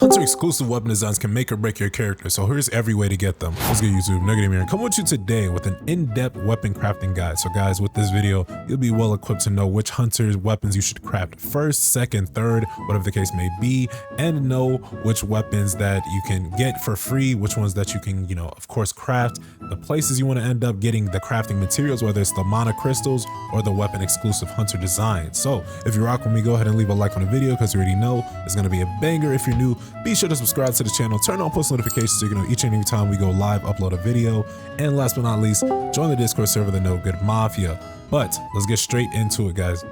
Hunter exclusive weapon designs can make or break your character, so here's every way to get them. What's good, YouTube? Negative here. Come with you today with an in-depth weapon crafting guide. So guys, with this video, you'll be well equipped to know which Hunter's weapons you should craft first, second, third, whatever the case may be, and know which weapons that you can get for free, which ones that you can, of course, craft, the places you want to end up getting the crafting materials, whether it's the mana crystals or the weapon exclusive Hunter design. So if you rock with me, go ahead and leave a like on the video because you already know it's going to be a banger. If you're new, be sure to subscribe to the channel, turn on post notifications so you can know each and every time we go live, upload a video, and last but not least, join the Discord server, the No Good Mafia. But let's get straight into it, guys.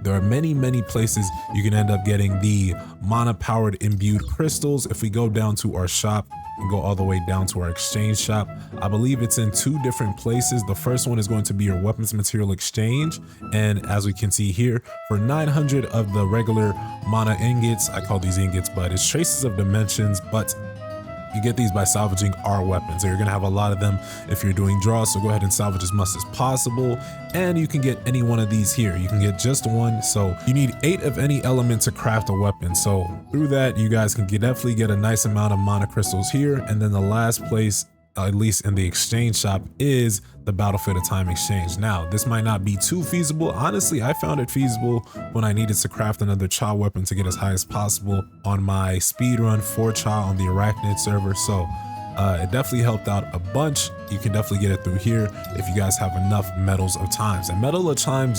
There are many places you can end up getting the mana powered imbued crystals. If we go down to our shop and go all the way down to our exchange shop, I believe it's in two different places. The first one is going to be your weapons material exchange, and as we can see here, for 900 of the regular mana ingots, I call these ingots, but it's traces of dimensions, but you get these by salvaging our weapons. You're gonna have a lot of them if you're doing draws, so go ahead and salvage as much as possible. And you can get any one of these here. You can get just one, so you need 8 of any element to craft a weapon. So through that, you guys can definitely get a nice amount of mana crystals here. And then the last place, at least in the exchange shop, is the Battlefield of Time exchange. Now, this might not be too feasible. Honestly, I found it feasible when I needed to craft another Cha weapon to get as high as possible on my speedrun for Cha on the Arachnid server. So it definitely helped out a bunch. You can definitely get it through here if you guys have enough Medals of Times. And Medal of Time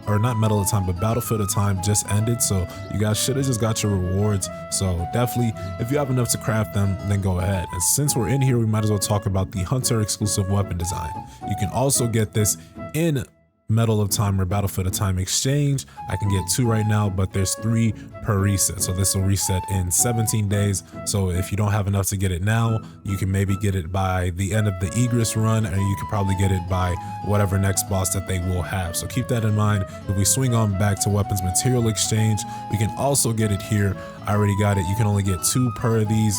not Medal of Time, but Battlefield of Time just ended, so you guys should have just got your rewards. So definitely, if you have enough to craft them, then go ahead. And since we're in here, we might as well talk about the Hunter exclusive weapon design. You can also get this in Medal of Time or Battlefield of Time exchange. I can get 2 right now, but there's 3 per reset, so this will reset in 17 days. So if you don't have enough to get it now, you can maybe get it by the end of the Egress run, and you can probably get it by whatever next boss that they will have. So keep that in mind. If we swing on back to weapons material exchange, we can also get it here. I already got it. You can only get 2 per of these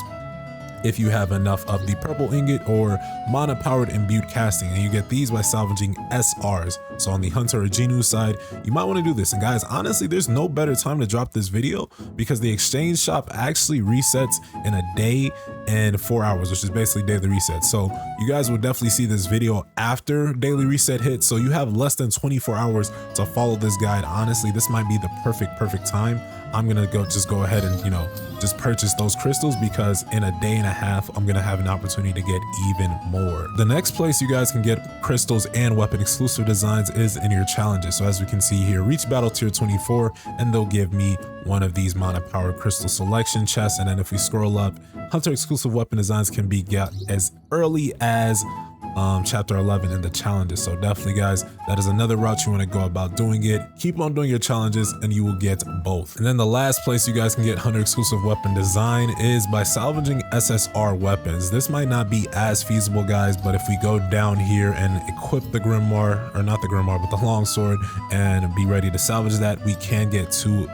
if you have enough of the purple ingot or mana powered imbued casting, and you get these by salvaging SRs. So on the Hunter or Genu side, you might want to do this. And guys, honestly, there's no better time to drop this video because the exchange shop actually resets in a day and 4 hours, which is basically daily reset. So you guys will definitely see this video after daily reset hits, so you have less than 24 hours to follow this guide. Honestly, this might be the perfect time. I'm gonna go ahead and just purchase those crystals because in a day and a half I'm gonna have an opportunity to get even more. The next place you guys can get crystals and weapon exclusive designs is in your challenges. So as we can see here, reach battle tier 24 and they'll give me one of these mana powered crystal selection chests. And then if we scroll up, Hunter exclusive weapon designs can be got as early as chapter 11 in the challenges. So definitely, guys, that is another route you want to go about doing it. Keep on doing your challenges and you will get both. And then the last place you guys can get Hunter exclusive weapon design is by salvaging SSR weapons. This might not be as feasible, guys, but if we go down here and equip the grimoire, or not the grimoire, but the longsword, and be ready to salvage that, we can get 2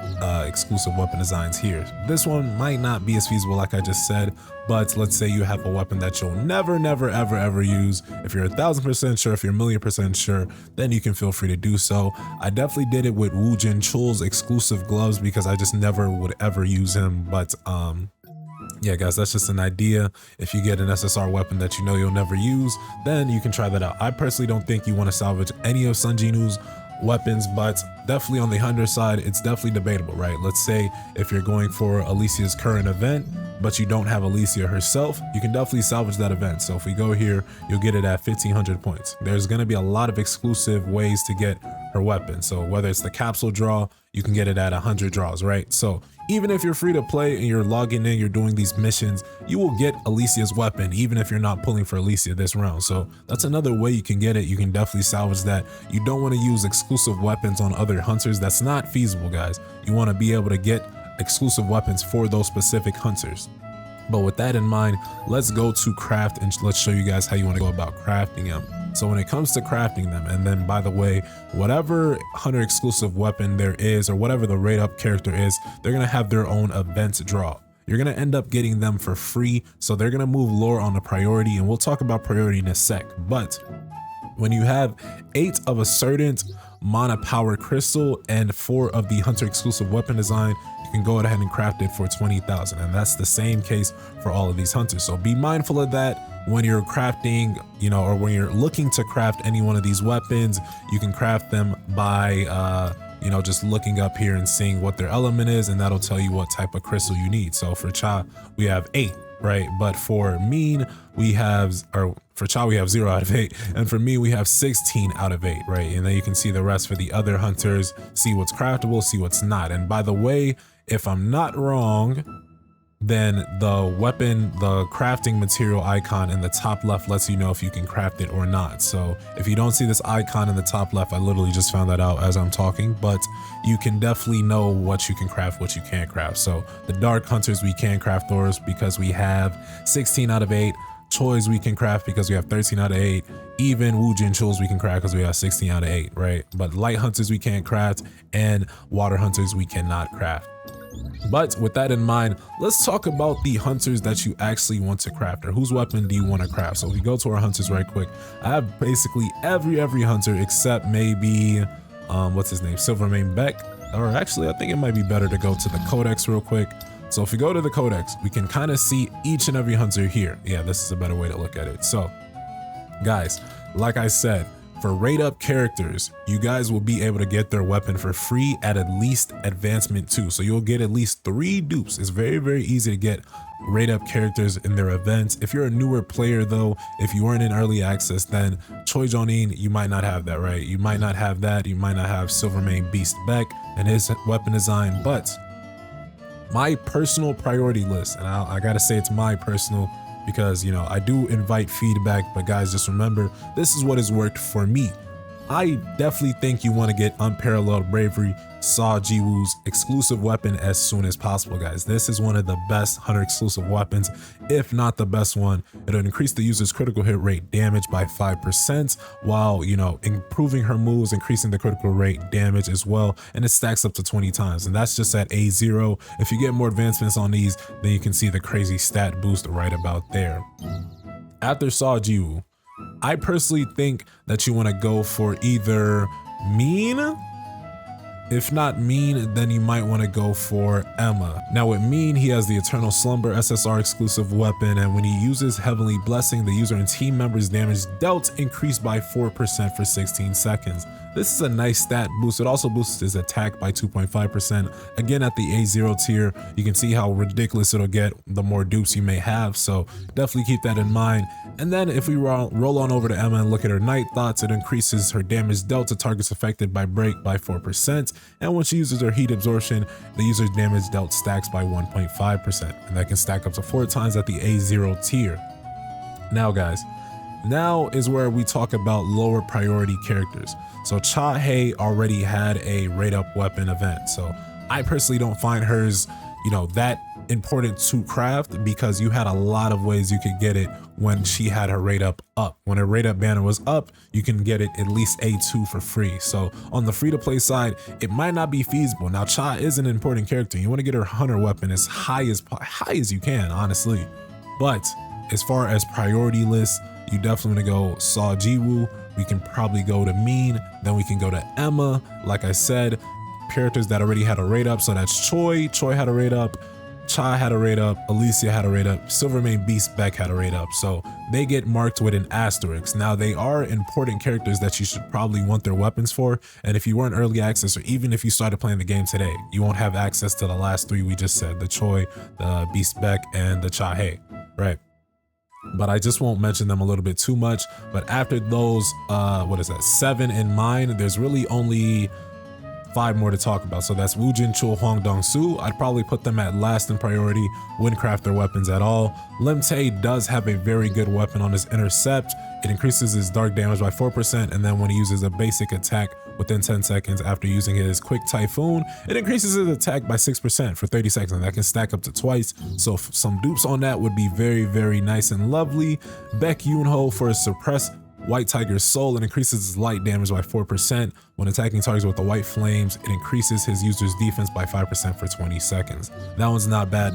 exclusive weapon designs here. This one might not be as feasible like I just said, but let's say you have a weapon that you'll never ever use. If you're 1000% sure, if you're 1,000,000% sure, then you can feel free to do so. I definitely did it with Wu Jin Chul's exclusive gloves because I just never would ever use him. But yeah, guys, that's just an idea. If you get an SSR weapon that you know you'll never use, then you can try that out. I personally don't think you want to salvage any of Sun Jinu's weapons, but definitely on the Hunter side, it's definitely debatable, right? Let's say if you're going for Alicia's current event, but you don't have Alicia herself, you can definitely salvage that event. So if we go here, you'll get it at 1,500 points. There's going to be a lot of exclusive ways to get her weapon. So whether it's the capsule draw, you can get it at 100 draws, right? So even if you're free to play and you're logging in, you're doing these missions, you will get Alicia's weapon, even if you're not pulling for Alicia this round. So that's another way you can get it. You can definitely salvage that. You don't want to use exclusive weapons on other hunters. That's not feasible, guys. You want to be able to get exclusive weapons for those specific hunters. But with that in mind, let's go to craft and let's show you guys how you want to go about crafting them. So when it comes to crafting them, and then by the way, whatever Hunter exclusive weapon there is, or whatever the rate up character is, they're going to have their own event draw. You're going to end up getting them for free. So they're going to move lore on the priority, and we'll talk about priority in a sec. But when you have 8 of a certain mana power crystal and 4 of the Hunter exclusive weapon design, you can go ahead and craft it for 20,000. And that's the same case for all of these hunters. So be mindful of that when you're crafting, you know, or when you're looking to craft any one of these weapons. You can craft them by, you know, just looking up here and seeing what their element is, and that'll tell you what type of crystal you need. So for Cha, we have 8, right? But for Mean, we have, or for Cha, we have 0 out of 8. And for me, we have 16 out of 8, right? And then you can see the rest for the other hunters, see what's craftable, see what's not. And by the way, if I'm not wrong, then the weapon, the crafting material icon in the top left lets you know if you can craft it or not. So if you don't see this icon in the top left, I literally just found that out as I'm talking, but you can definitely know what you can craft, what you can't craft. So the dark hunters, we can craft those because we have 16 out of 8. Choi's we can craft because we have 13 out of 8. Even Woojin Chuls we can craft because we have 16 out of 8, right? But light hunters we can't craft, and water hunters we cannot craft. But with that in mind, let's talk about the hunters that you actually want to craft, or whose weapon do you want to craft. So if we go to our hunters right quick, I have basically every hunter except maybe what's his name, Silvermane Beck. Or actually, I think it might be better to go to the codex real quick. So if we go to the codex, we can kind of see each and every hunter here. Yeah, this is a better way to look at it. So guys, like I said, for rate up characters, you guys will be able to get their weapon for free at least advancement 2. So you'll get at least 3 dupes. It's very easy to get rate up characters in their events. If you're a newer player though, if you weren't in early access, then Choi Jonin, you might not have that, right? You might not have that. You might not have Silvermane Beast Beck and his weapon design. But my personal priority list, and I gotta say it's my personal, because, you know, I do invite feedback, but guys, just remember, this is what has worked for me. I definitely think you want to get Unparalleled Bravery, Saw Jiwoo's exclusive weapon as soon as possible, guys. This is one of the best Hunter exclusive weapons, if not the best one. It'll increase the user's critical hit rate damage by 5%, while, you know, improving her moves, increasing the critical rate damage as well, and it stacks up to 20 times, and that's just at A0. If you get more advancements on these, then you can see the crazy stat boost right about there. After Saw Jiwoo, I personally think that you want to go for either Mean. If not Mean, then you might want to go for Emma. Now with Mean, he has the Eternal Slumber SSR exclusive weapon, and when he uses Heavenly Blessing, the user and team members' damage dealt increased by 4% for 16 seconds. This is a nice stat boost. It also boosts his attack by 2.5%. Again, at the A0 tier, you can see how ridiculous it'll get the more dupes you may have, so definitely keep that in mind. And then if we roll on over to Emma and look at her Night Thoughts, it increases her damage dealt to targets affected by break by 4%. And when she uses her heat absorption, the user's damage dealt stacks by 1.5%. And that can stack up to 4 times at the A0 tier. Now guys, now is where we talk about lower priority characters. So Cha Hei already had a rate up weapon event. So I personally don't find hers, you know, that important to craft, because you had a lot of ways you could get it when she had her rate up. When her rate up banner was up, you can get it at least A2 for free. So on the free to play side, it might not be feasible. Now Cha is an important character. You want to get her hunter weapon as high as you can, honestly. But as far as priority lists, you definitely want to go Saw Jiwoo. We can probably go to Mean, then we can go to Emma. Like I said, characters that already had a rate up. So that's Choi had a rate up, Cha had a rate up, Alicia had a rate up, Silvermane Beast Beck had a rate up. So they get marked with an asterisk. Now they are important characters that you should probably want their weapons for. And if you weren't early access, or even if you started playing the game today, you won't have access to the last 3 we just said, the Choi, the Beast Beck, and the Cha Hei, right? But I just won't mention them a little bit too much. But after those, 7 in mind, there's really only 5 more to talk about. So that's Woojin, Chul, Huang Dong-su. I'd probably put them at last in priority, wouldn't craft their weapons at all. Lim Tae does have a very good weapon on his intercept. It increases his dark damage by 4%, and then when he uses a basic attack within 10 seconds after using his quick typhoon, it increases his attack by 6% for 30 seconds, and that can stack up to twice. So some dupes on that would be very nice and lovely. Baek Yoonho for his suppressed White Tiger's Soul, it increases his light damage by 4%. When attacking targets with the white flames, it increases his user's defense by 5% for 20 seconds. That one's not bad.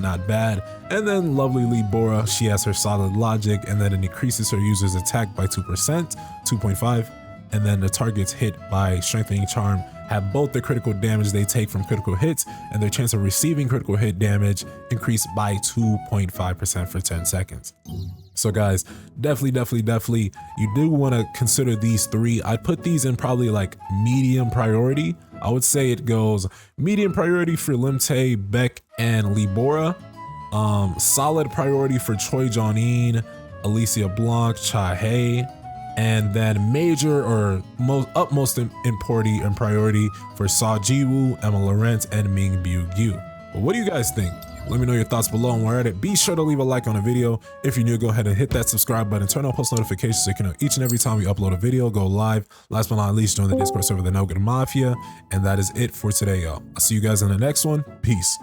And then lovely Lee Bora, she has her solid logic, and then it increases her user's attack by 2%, 2.5. And then the target's hit by strengthening charm have both the critical damage they take from critical hits and their chance of receiving critical hit damage increased by 2.5% for 10 seconds. So guys, definitely, you do want to consider these three. I'd put these in probably like medium priority. I would say it goes medium priority for Limte, Beck, and Libora. Solid priority for Choi Jong-in, Alicia Blanc, Cha-Hae, and then major or utmost important and priority for Saw Ji-woo, Emma Laurent, and Ming Byu-gyu. But what do you guys think? Let me know your thoughts below, and while you're at it, be sure to leave a like on the video. If you're new, go ahead and hit that subscribe button, turn on post notifications so you can know each and every time we upload a video, go live. Last but not least, join the Discord server, the No Good Mafia. And that is it for today, y'all. I'll see you guys in the next one. Peace.